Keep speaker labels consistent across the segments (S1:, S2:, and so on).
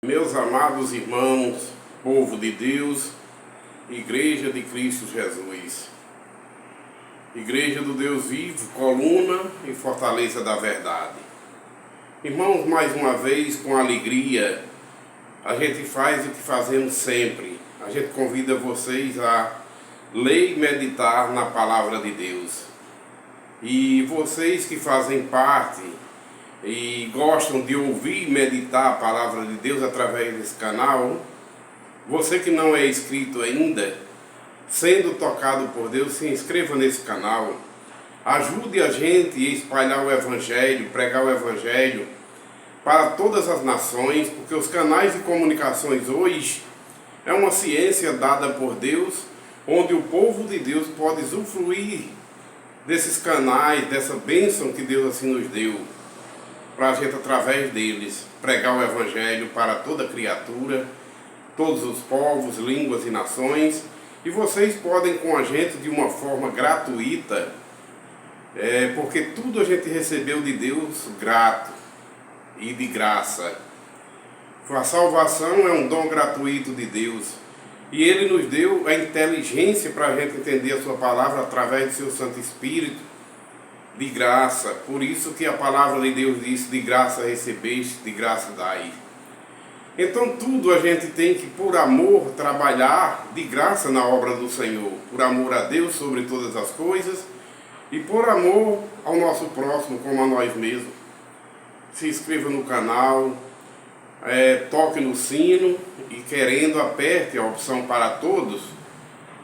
S1: Meus amados irmãos, povo de Deus, Igreja de Cristo Jesus, Igreja do Deus vivo, coluna e fortaleza da verdade. Irmãos, mais uma vez, com alegria, a gente faz o que fazemos sempre. A gente convida vocês a ler e meditar na Palavra de Deus. E vocês que fazem parte e gostam de ouvir e meditar a Palavra de Deus através desse canal, você que não é inscrito ainda, sendo tocado por Deus, se inscreva nesse canal, ajude a gente a espalhar o Evangelho, pregar o Evangelho para todas as nações, porque os canais de comunicações hoje é uma ciência dada por Deus, onde o povo de Deus pode usufruir desses canais, dessa bênção que Deus assim nos deu, para a gente, através deles, pregar o Evangelho para toda criatura, todos os povos, línguas e nações. E vocês podem com a gente de uma forma gratuita, porque tudo a gente recebeu de Deus grato e de graça. A salvação é um dom gratuito de Deus. E Ele nos deu a inteligência para a gente entender a sua palavra através do seu Santo Espírito, de graça. Por isso que a palavra de Deus diz: de graça recebeste, de graça dai. Então tudo a gente tem que, por amor, trabalhar de graça na obra do Senhor, por amor a Deus sobre todas as coisas e por amor ao nosso próximo como a nós mesmos. Se inscreva no canal, toque no sino e, querendo, aperte a opção para todos.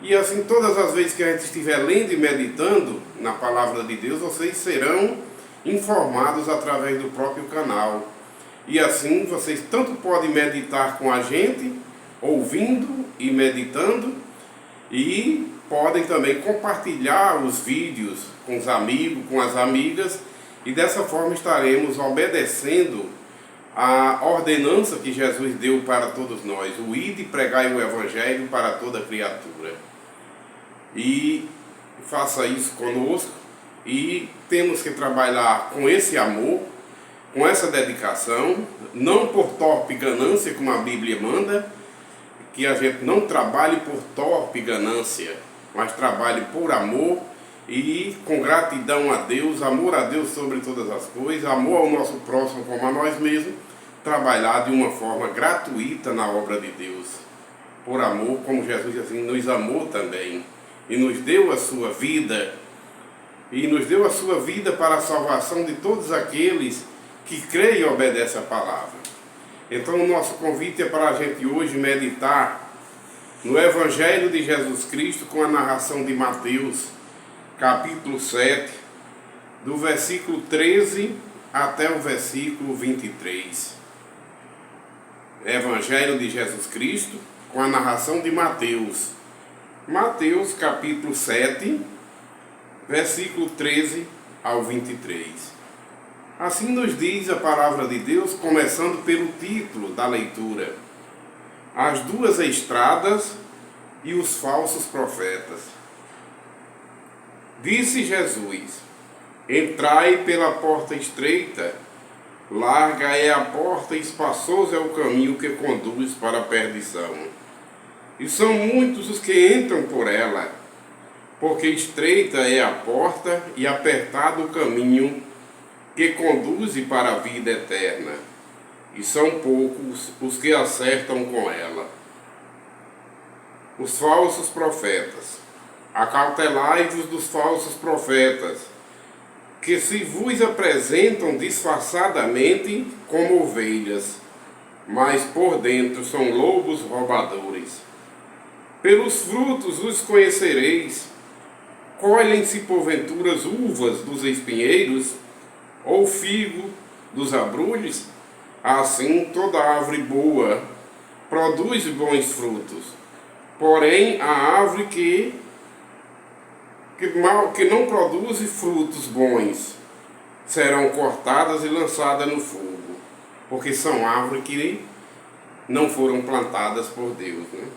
S1: E assim, todas as vezes que a gente estiver lendo e meditando na Palavra de Deus, vocês serão informados através do próprio canal. E assim, vocês tanto podem meditar com a gente, ouvindo e meditando, e podem também compartilhar os vídeos com os amigos, com as amigas, e dessa forma estaremos obedecendo a ordenança que Jesus deu para todos nós: o ide e pregai o Evangelho para toda criatura. E faça isso conosco, e temos que trabalhar com esse amor, com essa dedicação, não por torpe ganância, como a Bíblia manda, que a gente não trabalhe por torpe ganância, mas trabalhe por amor e com gratidão a Deus, amor a Deus sobre todas as coisas, amor ao nosso próximo como a nós mesmos, trabalhar de uma forma gratuita na obra de Deus, por amor, como Jesus assim nos amou também, e nos deu a sua vida, para a salvação de todos aqueles que creem e obedecem a palavra. Então o nosso convite é para a gente hoje meditar no Evangelho de Jesus Cristo, com a narração de Mateus, capítulo 7, do versículo 13 até o versículo 23. Evangelho de Jesus Cristo, com a narração de Mateus. Mateus, capítulo 7, versículo 13 ao 23. Assim nos diz a palavra de Deus, começando pelo título da leitura: As duas estradas e os falsos profetas. Disse Jesus: Entrai pela porta estreita, larga é a porta e espaçoso é o caminho que conduz para a perdição. E são muitos os que entram por ela, porque estreita é a porta e apertado o caminho que conduz para a vida eterna, e são poucos os que acertam com ela. Os falsos profetas. Acautelai-vos dos falsos profetas, que se vos apresentam disfarçadamente como ovelhas, mas por dentro são lobos roubadores. Pelos frutos os conhecereis. Colhem-se porventura as uvas dos espinheiros, ou figo dos abrolhos? Assim toda árvore boa produz bons frutos, porém a árvore que não produz frutos bons serão cortadas e lançadas no fogo, porque são árvores que não foram plantadas por Deus, né?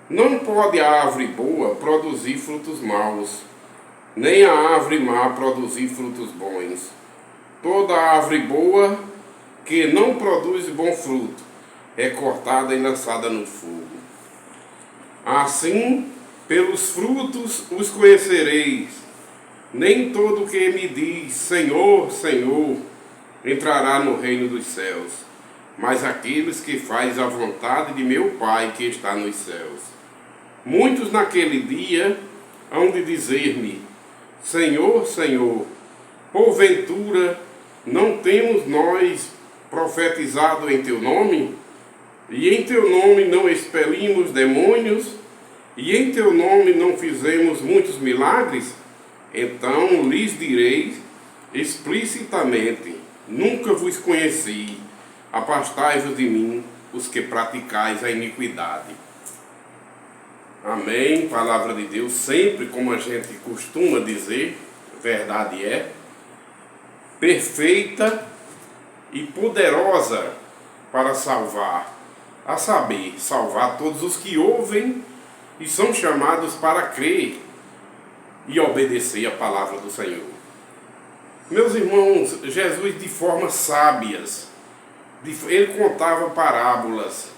S1: Não pode a árvore boa produzir frutos maus, nem a árvore má produzir frutos bons. Toda árvore boa que não produz bom fruto é cortada e lançada no fogo. Assim, pelos frutos os conhecereis. Nem todo que me diz Senhor, Senhor, entrará no reino dos céus, mas aqueles que fazem a vontade de meu Pai que está nos céus. Muitos naquele dia hão de dizer-me, Senhor, Senhor, porventura não temos nós profetizado em teu nome? E em teu nome não expelimos demônios? E em teu nome não fizemos muitos milagres? Então lhes direi explicitamente, nunca vos conheci, afastai-vos de mim, os que praticais a iniquidade. Amém, palavra de Deus, sempre como a gente costuma dizer, verdade é, perfeita e poderosa para salvar, a saber, salvar todos os que ouvem e são chamados para crer e obedecer a palavra do Senhor. Meus irmãos, Jesus de formas sábias, ele contava parábolas,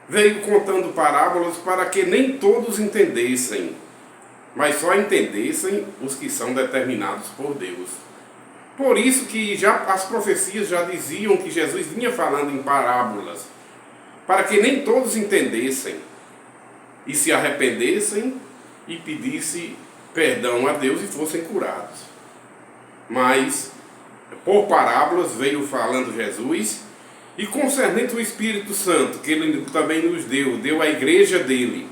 S1: veio contando parábolas para que nem todos entendessem, mas só entendessem os que são determinados por Deus. Por isso que as profecias já diziam que Jesus vinha falando em parábolas, para que nem todos entendessem e se arrependessem e pedissem perdão a Deus e fossem curados. Mas, por parábolas, veio falando Jesus, e concernente o Espírito Santo, que ele também nos deu à igreja dele.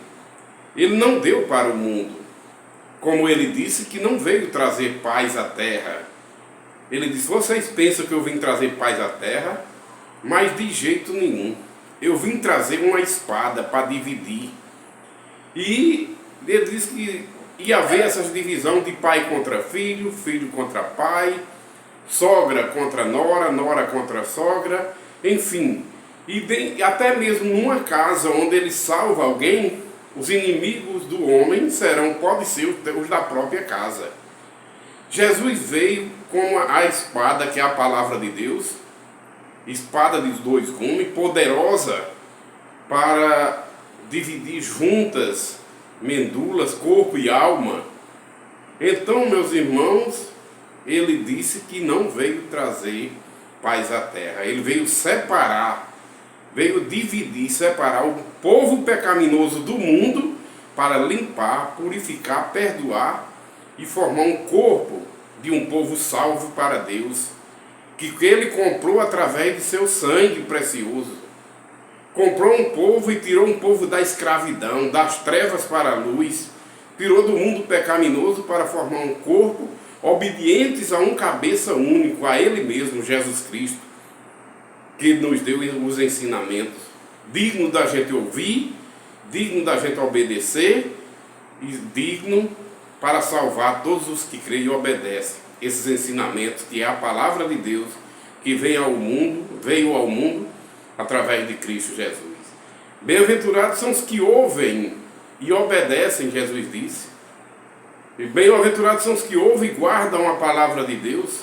S1: Ele não deu para o mundo, como ele disse que não veio trazer paz à terra. Ele disse, vocês pensam que eu vim trazer paz à terra? Mas de jeito nenhum. Eu vim trazer uma espada para dividir. E ele disse que ia haver essa divisão de pai contra filho, filho contra pai, sogra contra nora, nora contra sogra, enfim. E até mesmo numa casa onde ele salva alguém, os inimigos do homem podem ser os da própria casa. Jesus veio com a espada, que é a palavra de Deus, espada de dois gumes, poderosa para dividir juntas medulas, corpo e alma. Então, meus irmãos, ele disse que não veio trazer paz à terra. Ele veio separar, veio dividir, separar o povo pecaminoso do mundo para limpar, purificar, perdoar e formar um corpo de um povo salvo para Deus, que ele comprou através de seu sangue precioso. Comprou um povo e tirou um povo da escravidão, das trevas para a luz, tirou do mundo pecaminoso para formar um corpo obedientes a um cabeça único, a Ele mesmo, Jesus Cristo, que nos deu os ensinamentos, digno da gente ouvir, digno da gente obedecer e digno para salvar todos os que creem e obedecem esses ensinamentos, que é a palavra de Deus, que veio ao mundo através de Cristo Jesus. Bem-aventurados são os que ouvem e obedecem, Jesus disse. E bem-aventurados são os que ouvem e guardam a palavra de Deus,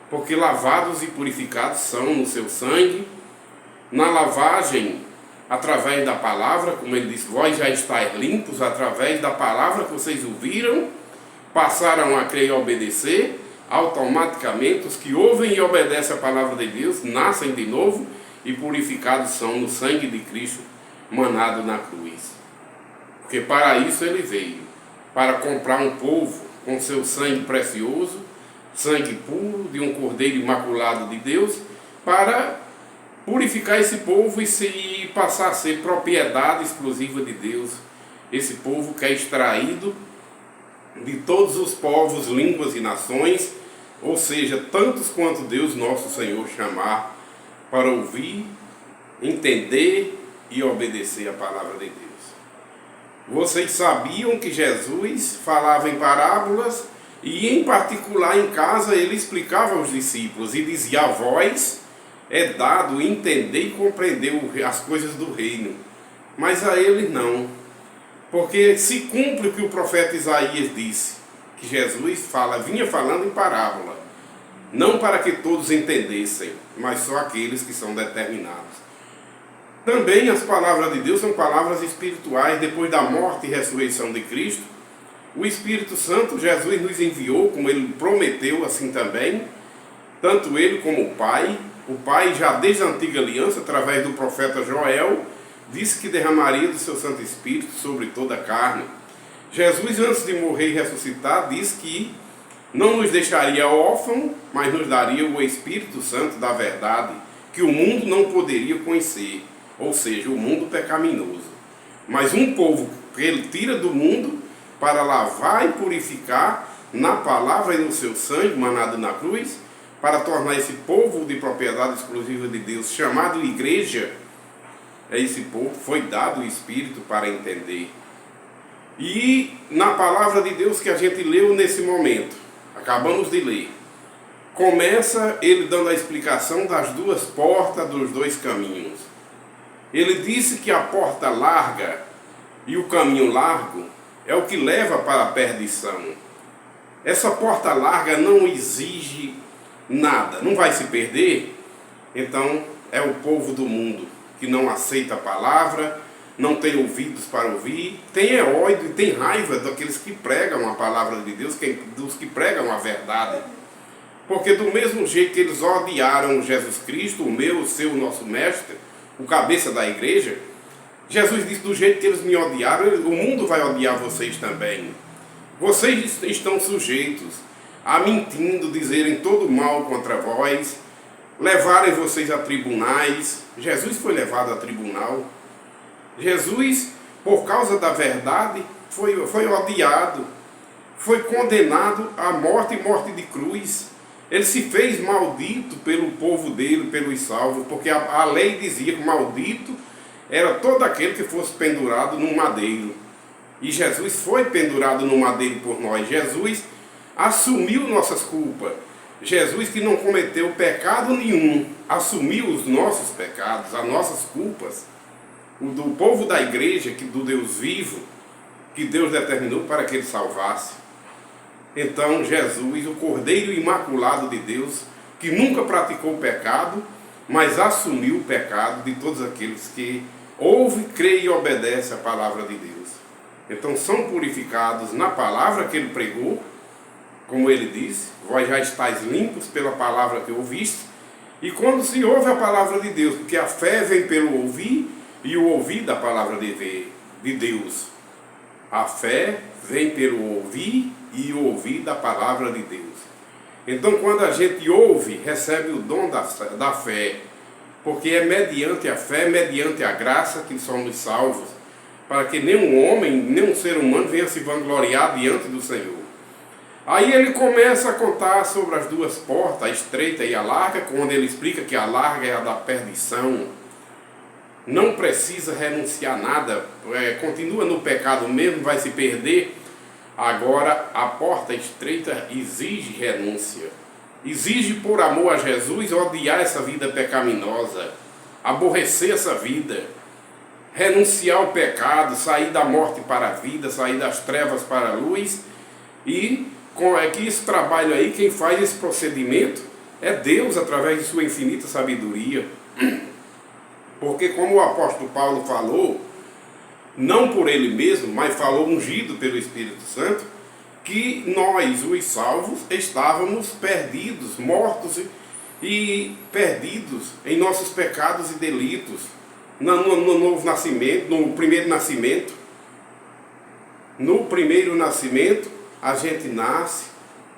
S1: porque lavados e purificados são no seu sangue, na lavagem através da palavra, como ele disse, vós já estáis limpos através da palavra que vocês ouviram, passaram a crer e obedecer, automaticamente os que ouvem e obedecem a palavra de Deus nascem de novo e purificados são no sangue de Cristo manado na cruz. Porque para isso ele veio, para comprar um povo com seu sangue precioso, sangue puro de um cordeiro imaculado de Deus, para purificar esse povo e passar a ser propriedade exclusiva de Deus. Esse povo que é extraído de todos os povos, línguas e nações, ou seja, tantos quanto Deus nosso Senhor chamar para ouvir, entender e obedecer a palavra de Deus. Vocês sabiam que Jesus falava em parábolas e, em particular, em casa, ele explicava aos discípulos e dizia: a vós é dado entender e compreender as coisas do reino, mas a eles não, porque se cumpre o que o profeta Isaías disse, que Jesus vinha falando em parábola, não para que todos entendessem, mas só aqueles que são determinados. Também as palavras de Deus são palavras espirituais. Depois da morte e ressurreição de Cristo, o Espírito Santo, Jesus nos enviou, como ele prometeu, assim também, tanto ele como o Pai. O Pai, já desde a antiga aliança, através do profeta Joel, disse que derramaria do seu Santo Espírito sobre toda a carne. Jesus, antes de morrer e ressuscitar, disse que não nos deixaria órfãos, mas nos daria o Espírito Santo da verdade, que o mundo não poderia conhecer, ou seja, o mundo pecaminoso. Mas um povo que ele tira do mundo para lavar e purificar na palavra e no seu sangue manado na cruz, para tornar esse povo de propriedade exclusiva de Deus, chamado igreja. É esse povo, foi dado o Espírito para entender. E na palavra de Deus que a gente leu nesse momento, acabamos de ler, começa ele dando a explicação das duas portas, dos dois caminhos. Ele disse que a porta larga e o caminho largo é o que leva para a perdição. Essa porta larga não exige nada, não vai se perder. Então é o povo do mundo que não aceita a palavra, não tem ouvidos para ouvir, tem ódio e tem raiva daqueles que pregam a palavra de Deus, dos que pregam a verdade. Porque do mesmo jeito que eles odiaram Jesus Cristo, o meu, o seu, o nosso mestre, o cabeça da igreja, Jesus disse: do jeito que eles me odiaram, o mundo vai odiar vocês também. Vocês estão sujeitos a mentindo, dizerem todo mal contra vós, levarem vocês a tribunais. Jesus foi levado a tribunal. Jesus, por causa da verdade, foi odiado, foi condenado à morte e morte de cruz. Ele se fez maldito pelo povo dele, pelos salvos, porque a lei dizia que maldito era todo aquele que fosse pendurado num madeiro. E Jesus foi pendurado no madeiro por nós. Jesus assumiu nossas culpas. Jesus, que não cometeu pecado nenhum, assumiu os nossos pecados, as nossas culpas. O do povo da igreja, do Deus vivo, que Deus determinou para que ele salvasse. Então Jesus, o Cordeiro Imaculado de Deus, que nunca praticou pecado, mas assumiu o pecado de todos aqueles que ouvem, creem e obedecem à palavra de Deus. Então são purificados na palavra que ele pregou, como ele disse: vós já estáis limpos pela palavra que ouviste. E quando se ouve a palavra de Deus, porque a fé vem pelo ouvir, e o ouvir da palavra de Deus. A fé vem pelo ouvir e o ouvir da palavra de Deus. Então quando a gente ouve, recebe o dom da fé, porque é mediante a fé, mediante a graça que somos salvos, para que nenhum homem, nenhum ser humano venha se vangloriar diante do Senhor. Aí ele começa a contar sobre as duas portas, a estreita e a larga, quando ele explica que a larga é a da perdição. Não precisa renunciar a nada, continua no pecado mesmo, vai se perder. Agora a porta estreita exige renúncia, exige por amor a Jesus odiar essa vida pecaminosa, aborrecer essa vida, renunciar ao pecado, sair da morte para a vida, sair das trevas para a luz. E que esse trabalho aí, quem faz esse procedimento é Deus, através de sua infinita sabedoria. Porque como o apóstolo Paulo falou, não por ele mesmo, mas falou ungido pelo Espírito Santo, que nós, os salvos, estávamos perdidos, mortos e perdidos em nossos pecados e delitos, no novo nascimento, no primeiro nascimento. No primeiro nascimento, a gente nasce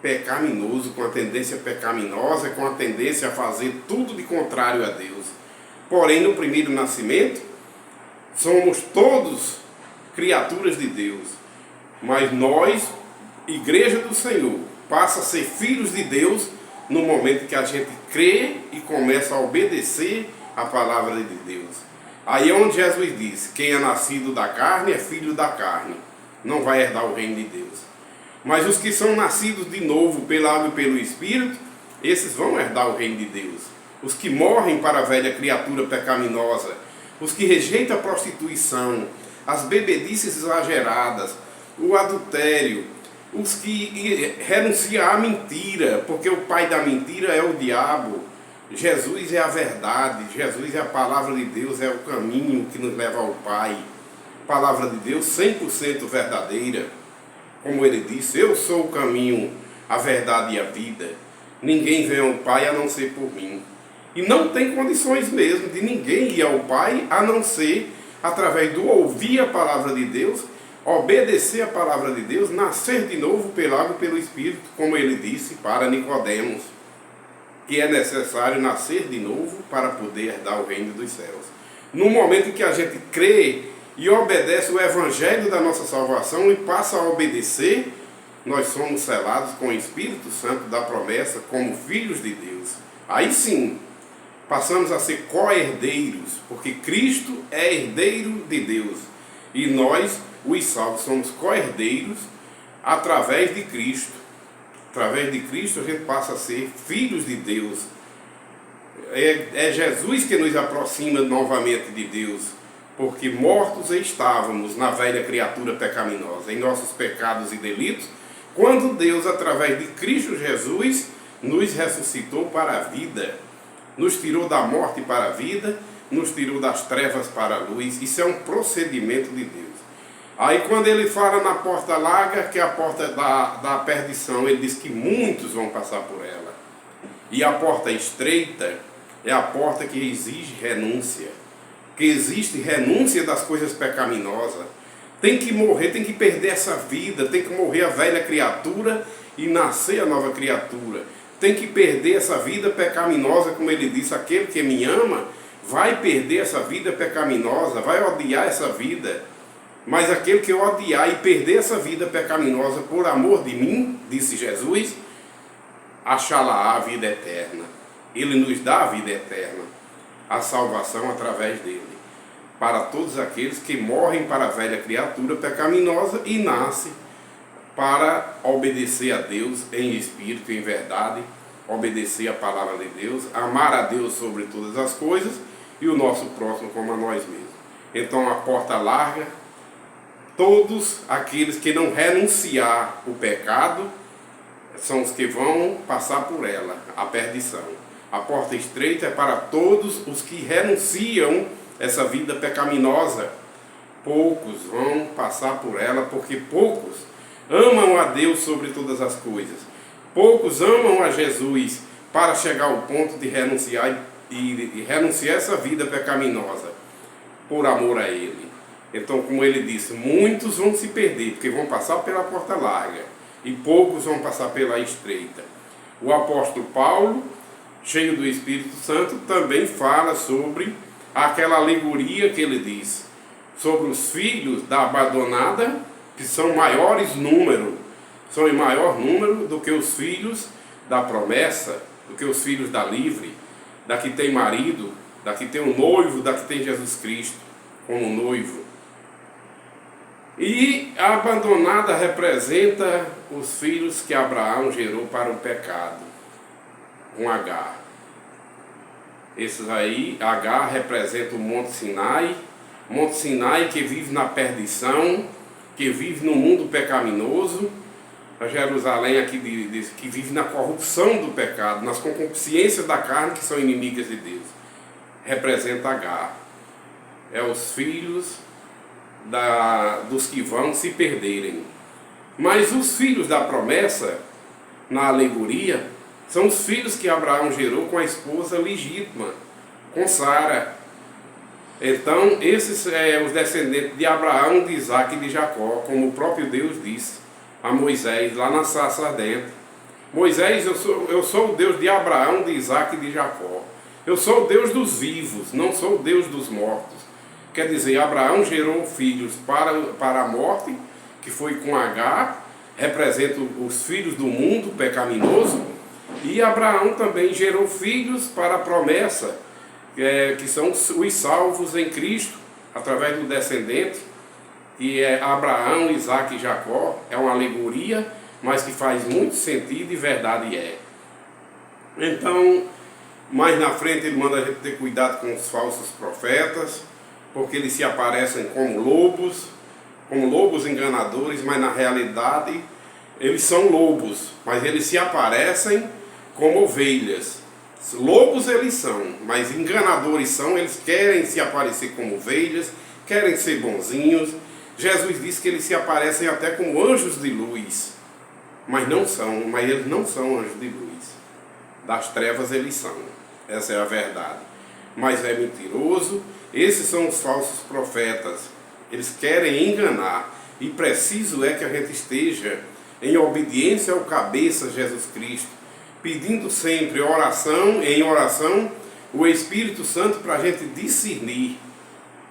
S1: pecaminoso, com a tendência pecaminosa, com a tendência a fazer tudo de contrário a Deus. Porém, no primeiro nascimento, somos todos criaturas de Deus. Mas nós, igreja do Senhor, passa a ser filhos de Deus no momento que a gente crê e começa a obedecer a palavra de Deus. Aí é onde Jesus diz: quem é nascido da carne é filho da carne, não vai herdar o reino de Deus. Mas os que são nascidos de novo pela água e pelo Espírito, esses vão herdar o reino de Deus. Os que morrem para a velha criatura pecaminosa, os que rejeitam a prostituição, as bebedices exageradas, o adultério, os que renunciam à mentira, porque o pai da mentira é o diabo, Jesus é a verdade, Jesus é a palavra de Deus, é o caminho que nos leva ao Pai. Palavra de Deus 100% verdadeira. Como ele disse, eu sou o caminho, a verdade e a vida. Ninguém vem ao Pai a não ser por mim. E não tem condições mesmo de ninguém ir ao Pai a não ser através do ouvir a palavra de Deus, obedecer a palavra de Deus, nascer de novo pela água e pelo Espírito, como ele disse para Nicodemos, que é necessário nascer de novo para poder herdar o reino dos céus. No momento em que a gente crê e obedece o evangelho da nossa salvação e passa a obedecer, nós somos selados com o Espírito Santo da promessa como filhos de Deus. Aí sim, passamos a ser co-herdeiros, porque Cristo é herdeiro de Deus. E nós, os salvos, somos co-herdeiros através de Cristo. Através de Cristo a gente passa a ser filhos de Deus. É Jesus que nos aproxima novamente de Deus, porque mortos estávamos na velha criatura pecaminosa, em nossos pecados e delitos, quando Deus, através de Cristo Jesus, nos ressuscitou para a vida, nos tirou da morte para a vida, nos tirou das trevas para a luz. Isso é um procedimento de Deus. Aí quando ele fala na porta larga, que é a porta da perdição, ele diz que muitos vão passar por ela. E a porta estreita é a porta que exige renúncia, que existe renúncia das coisas pecaminosas. Tem que morrer, tem que perder essa vida, tem que morrer a velha criatura e nascer a nova criatura. Tem que perder essa vida pecaminosa, como ele disse, aquele que me ama vai perder essa vida pecaminosa, vai odiar essa vida. Mas aquele que odiar e perder essa vida pecaminosa por amor de mim, disse Jesus, achará a vida eterna. Ele nos dá a vida eterna, a salvação através dele, para todos aqueles que morrem para a velha criatura pecaminosa e nascem para obedecer a Deus em espírito e em verdade, obedecer a palavra de Deus, amar a Deus sobre todas as coisas e o nosso próximo como a nós mesmos. Então a porta larga, todos aqueles que não renunciar o pecado são os que vão passar por ela, a perdição. A porta estreita é para todos os que renunciam essa vida pecaminosa. Poucos vão passar por ela, porque poucos amam a Deus sobre todas as coisas. Poucos amam a Jesus para chegar ao ponto de renunciar e renunciar essa vida pecaminosa por amor a Ele. Então, como ele disse, muitos vão se perder, porque vão passar pela porta larga, e poucos vão passar pela estreita. O apóstolo Paulo, cheio do Espírito Santo, também fala sobre aquela alegoria que ele diz, sobre os filhos da abandonada, que são maiores número, são em maior número do que os filhos da promessa, do que os filhos da livre, da que tem marido, da que tem um noivo, da que tem Jesus Cristo como noivo. E a abandonada representa os filhos que Abraão gerou para o pecado, com Agar. Esses aí, Agar representa o Monte Sinai que vive na perdição, que vive no mundo pecaminoso, a Jerusalém aqui que vive na corrupção do pecado, nas concupiscências da carne que são inimigas de Deus. Representa Agar. É os filhos dos que vão se perderem. Mas os filhos da promessa, na alegoria, são os filhos que Abraão gerou com a esposa legítima, com Sara. Então, esses são os descendentes de Abraão, de Isaac e de Jacó, como o próprio Deus disse a Moisés, lá na sarça ardente. Moisés, eu sou o Deus de Abraão, de Isaac e de Jacó. Eu sou o Deus dos vivos, não sou o Deus dos mortos. Quer dizer, Abraão gerou filhos para a morte, que foi com Agar, representa os filhos do mundo pecaminoso, e Abraão também gerou filhos para a promessa, que são os salvos em Cristo, através do descendente, que é Abraão, Isaac e Jacó. É uma alegoria, mas que faz muito sentido e verdade é. Então, mais na frente ele manda a gente ter cuidado com os falsos profetas, porque eles se aparecem como lobos enganadores, mas na realidade eles são lobos, mas eles se aparecem como ovelhas. Lobos eles são, mas enganadores são, eles querem se aparecer como ovelhas, querem ser bonzinhos. Jesus disse que eles se aparecem até como anjos de luz, mas eles não são anjos de luz. Das trevas eles são, essa é a verdade. Mas é mentiroso, esses são os falsos profetas, eles querem enganar, e preciso é que a gente esteja em obediência ao cabeça Jesus Cristo, pedindo sempre em oração, o Espírito Santo para a gente discernir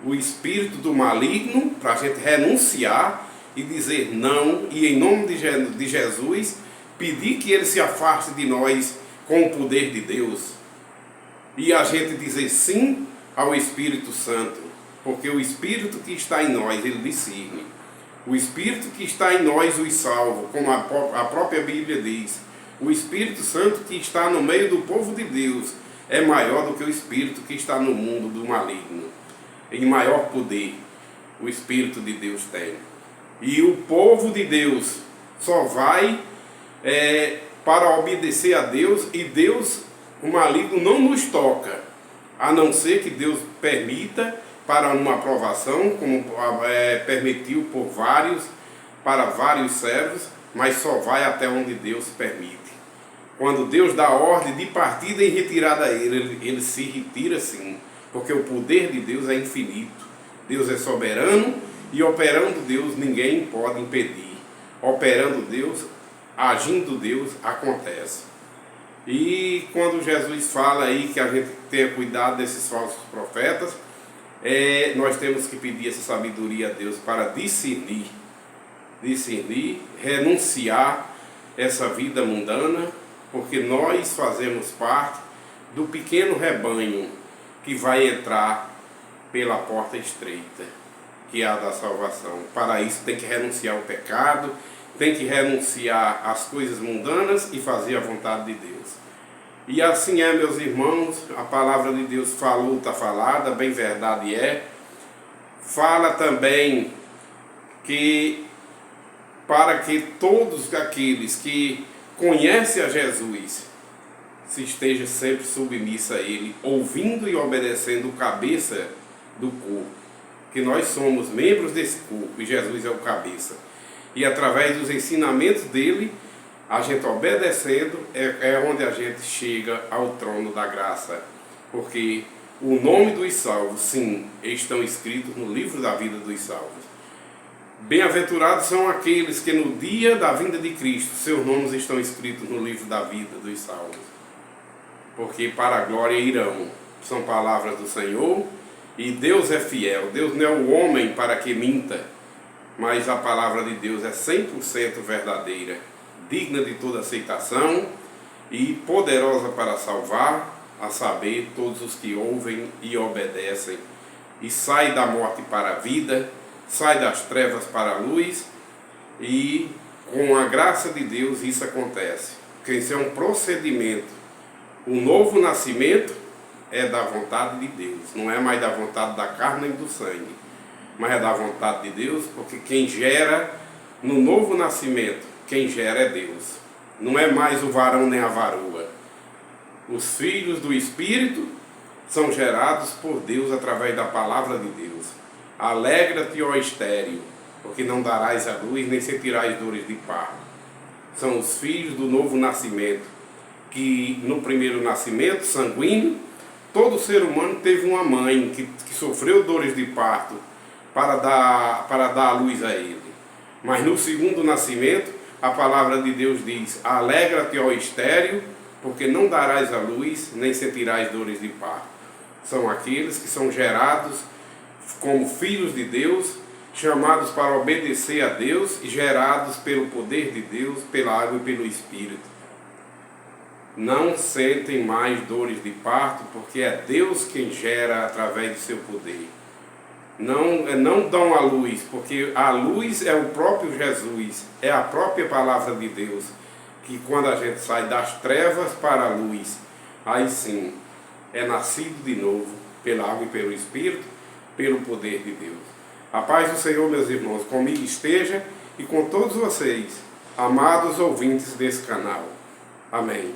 S1: o espírito do maligno, para a gente renunciar e dizer não, e em nome de Jesus, pedir que ele se afaste de nós com o poder de Deus, e a gente dizer sim ao Espírito Santo, porque o Espírito que está em nós, ele discerne. O Espírito que está em nós os salva, como a própria Bíblia diz. O Espírito Santo que está no meio do povo de Deus é maior do que o Espírito que está no mundo do maligno. Em maior poder o Espírito de Deus tem. E o povo de Deus só vai para obedecer a Deus, e Deus, o maligno, não nos toca, a não ser que Deus permita para uma aprovação, como permitiu para vários servos, mas só vai até onde Deus permite. Quando Deus dá ordem de partida e retirada a ele se retira sim, porque o poder de Deus é infinito. Deus é soberano, e operando Deus ninguém pode impedir. Operando Deus, agindo Deus, acontece. E quando Jesus fala aí que a gente tenha cuidado desses falsos profetas, nós temos que pedir essa sabedoria a Deus para discernir, renunciar essa vida mundana, porque nós fazemos parte do pequeno rebanho que vai entrar pela porta estreita, que é a da salvação. Para isso tem que renunciar ao pecado, tem que renunciar às coisas mundanas e fazer a vontade de Deus. E assim é, meus irmãos, a palavra de Deus falou, está falada, bem verdade é. Fala também que para que todos aqueles que conhecem a Jesus se esteja sempre submissa a Ele, ouvindo e obedecendo o cabeça do corpo, que nós somos membros desse corpo e Jesus é o cabeça. E através dos ensinamentos dele, a gente obedecendo, é onde a gente chega ao trono da graça. Porque o nome dos salvos, sim, estão escritos no livro da vida dos salvos. Bem-aventurados são aqueles que no dia da vinda de Cristo, seus nomes estão escritos no livro da vida dos salvos. Porque para a glória irão. São palavras do Senhor, e Deus é fiel. Deus não é o homem para que minta, mas a palavra de Deus é 100% verdadeira, digna de toda aceitação e poderosa para salvar, a saber, todos os que ouvem e obedecem, e sai da morte para a vida, sai das trevas para a luz, e com a graça de Deus isso acontece. Porque isso é um procedimento. O novo nascimento é da vontade de Deus, não é mais da vontade da carne nem do sangue, mas é da vontade de Deus, porque quem gera no novo nascimento, quem gera é Deus. Não é mais o varão nem a varoa. Os filhos do Espírito são gerados por Deus através da palavra de Deus. Alegra-te, ó estéril, porque não darás a luz, nem sentirás dores de parto. São os filhos do novo nascimento, que no primeiro nascimento sanguíneo, todo ser humano teve uma mãe que sofreu dores de parto para dar a luz a ele. Mas no segundo nascimento, a palavra de Deus diz: alegra-te, ó estéril, porque não darás a luz, nem sentirás dores de parto. São aqueles que são gerados como filhos de Deus, chamados para obedecer a Deus e gerados pelo poder de Deus, pela água e pelo Espírito. Não sentem mais dores de parto, porque é Deus quem gera através do seu poder. Não dão a luz, porque a luz é o próprio Jesus, é a própria palavra de Deus, que quando a gente sai das trevas para a luz, aí sim, é nascido de novo, pela água e pelo Espírito, pelo poder de Deus. A paz do Senhor, meus irmãos, comigo esteja e com todos vocês, amados ouvintes desse canal. Amém.